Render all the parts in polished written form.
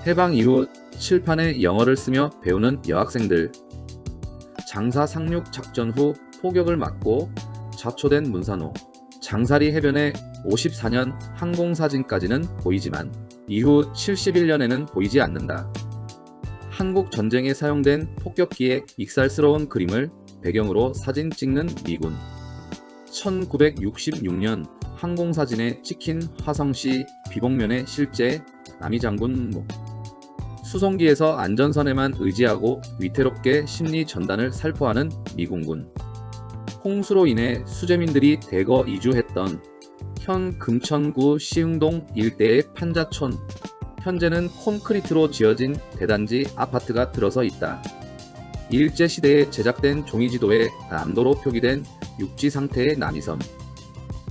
해방 이후 칠판에 영어를 쓰며 배우는 여학생들. 장사 상륙 작전 후 포격을 맞고 자초된 문산호. 장사리 해변의 54년 항공사진까지는 보이지만 이후 71년에는 보이지 않는다. 한국 전쟁에 사용된 폭격기의 익살스러운 그림을 배경으로 사진 찍는 미군. 1966년 항공사진에 찍힌 화성시 비봉면의 실제 남이장군 墓. 수송기에서 안전선에만 의지하고 위태롭게 심리 전단을 살포하는 미군군. 홍수로 인해 수재민들이 대거 이주했던 현 금천구 시흥동 일대의 판자촌. 현재는 콘크리트로 지어진 대단지 아파트가 들어서 있다. 일제시대에 제작된 종이지도에 남도로 표기된 육지 상태의 남이섬.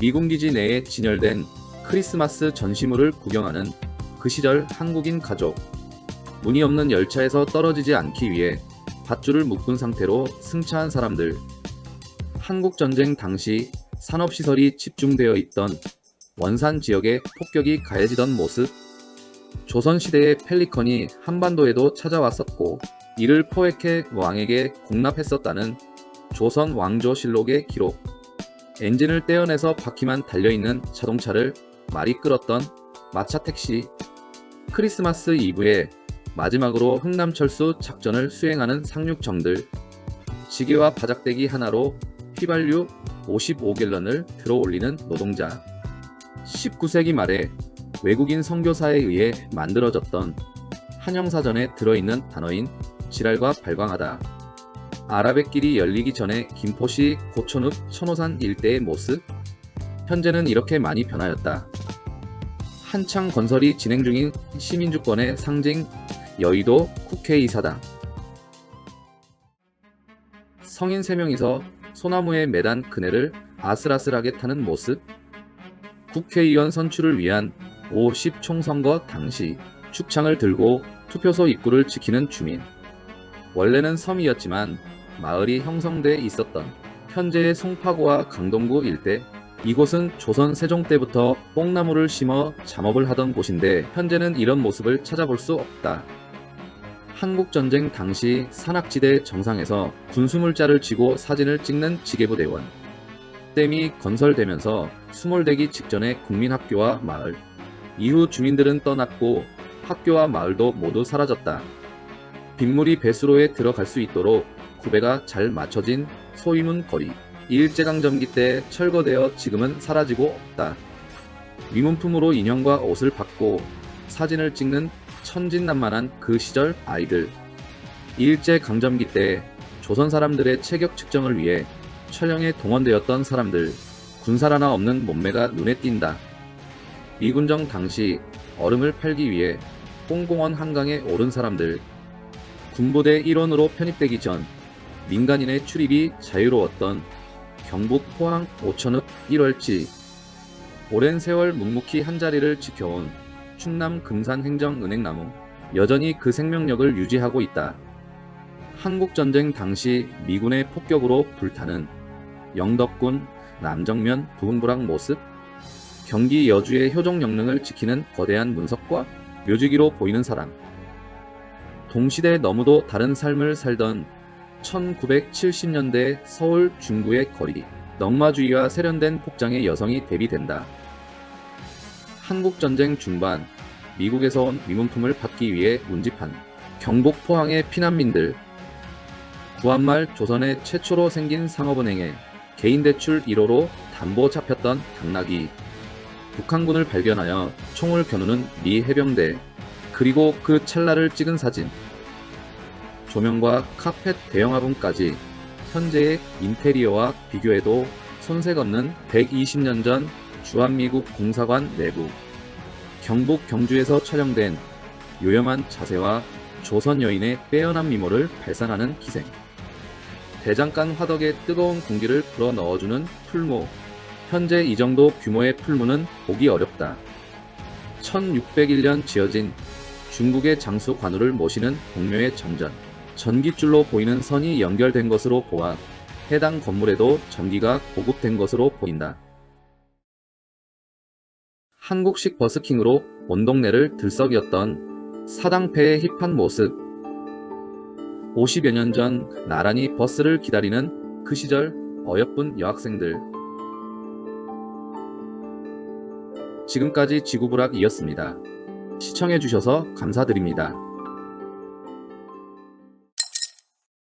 미군기지 내에 진열된 크리스마스 전시물을 구경하는 그 시절 한국인 가족. 문이 없는 열차에서 떨어지지 않기 위해 밧줄을 묶은 상태로 승차한 사람들. 한국전쟁 당시 산업시설이 집중되어 있던 원산 지역에 폭격이 가해지던 모습. 조선시대의 펠리컨이 한반도에도 찾아왔었고 이를 포획해 왕에게 공납했었다는 조선 왕조실록의 기록. 엔진을 떼어내서 바퀴만 달려있는 자동차를 말이 끌었던 마차택시. 크리스마스 이브에 마지막으로 흥남철수 작전을 수행하는 상륙정들. 지게와 바작대기 하나로 휘발유 55갤런을 들어 올리는 노동자. 19세기 말에 외국인 선교사에 의해 만들어졌던 한영사전에 들어있는 단어인 지랄과 발광하다. 아라뱃길이 열리기 전에 김포시 고촌읍 천호산 일대의 모습. 현재는 이렇게 많이 변하였다. 한창 건설이 진행 중인 시민주권의 상징 여의도 국회의사당. 성인 3명이서 소나무에 매단 그네를 아슬아슬하게 타는 모습. 국회의원 선출을 위한 50 총선거 당시 축창을 들고 투표소 입구를 지키는 주민. 원래는 섬이었지만 마을이 형성돼 있었던 현재의 송파구와 강동구 일대. 이곳은 조선 세종 때부터 뽕나무를 심어 잠업을 하던 곳인데 현재는 이런 모습을 찾아볼 수 없다. 한국전쟁 당시 산악지대 정상에서 군수물자를 쥐고 사진을 찍는 지게부대원. 댐이 건설되면서 수몰되기 직전의 국민학교와 마을. 이후 주민들은 떠났고 학교와 마을도 모두 사라졌다. 빗물이 배수로에 들어갈 수 있도록 구배가 잘 맞춰진 소위문 거리. 일제강점기 때 철거되어 지금은 사라지고 없다. 위문품으로 인형과 옷을 받고 사진을 찍는 천진난만한 그 시절 아이들. 일제강점기 때 조선 사람들의 체격 측정을 위해 촬영에 동원되었던 사람들. 군살 하나 없는 몸매가 눈에 띈다. 미군정 당시 얼음을 팔기 위해 뽕공원 한강에 오른 사람들. 군부대 일원으로 편입되기 전 민간인의 출입이 자유로웠던 경북 포항 오천읍 1월지. 오랜 세월 묵묵히 한자리를 지켜온 충남 금산 행정은행나무. 여전히 그 생명력을 유지하고 있다. 한국전쟁 당시 미군의 폭격으로 불타는 영덕군 남정면 부흥부락 모습. 경기 여주의 효종영릉을 지키는 거대한 문석과 묘지기로 보이는 사람. 동시대 너무도 다른 삶을 살던 1970년대 서울 중구의 거리. 넝마주의와 세련된 복장의 여성이 대비된다. 한국전쟁 중반 미국에서 온 위문품을 받기 위해 운집한 경북 포항의 피난민들. 구한말 조선의 최초로 생긴 상업은행에 개인대출 1호로 담보 잡혔던 당나귀. 북한군을 발견하여 총을 겨누는 미 해병대. 그리고 그 찰나를 찍은 사진. 조명과 카펫 대형 화분까지 현재의 인테리어와 비교해도 손색 없는 120년 전 주한미국 공사관 내부. 경북 경주에서 촬영된 요염한 자세와 조선 여인의 빼어난 미모를 발산하는 기생. 대장간 화덕에 뜨거운 공기를 불어 넣어주는 풀무. 현재 이 정도 규모의 풀무는 보기 어렵다. 1601년 지어진 중국의 장수 관우를 모시는 동묘의 정전. 전깃줄로 보이는 선이 연결된 것으로 보아 해당 건물에도 전기가 보급된 것으로 보인다. 한국식 버스킹으로 온 동네를 들썩였던 사당패의 힙한 모습. 50여 년 전 나란히 버스를 기다리는 그 시절 어여쁜 여학생들. 지금까지 지구부락이었습니다. 시청해주셔서 감사드립니다.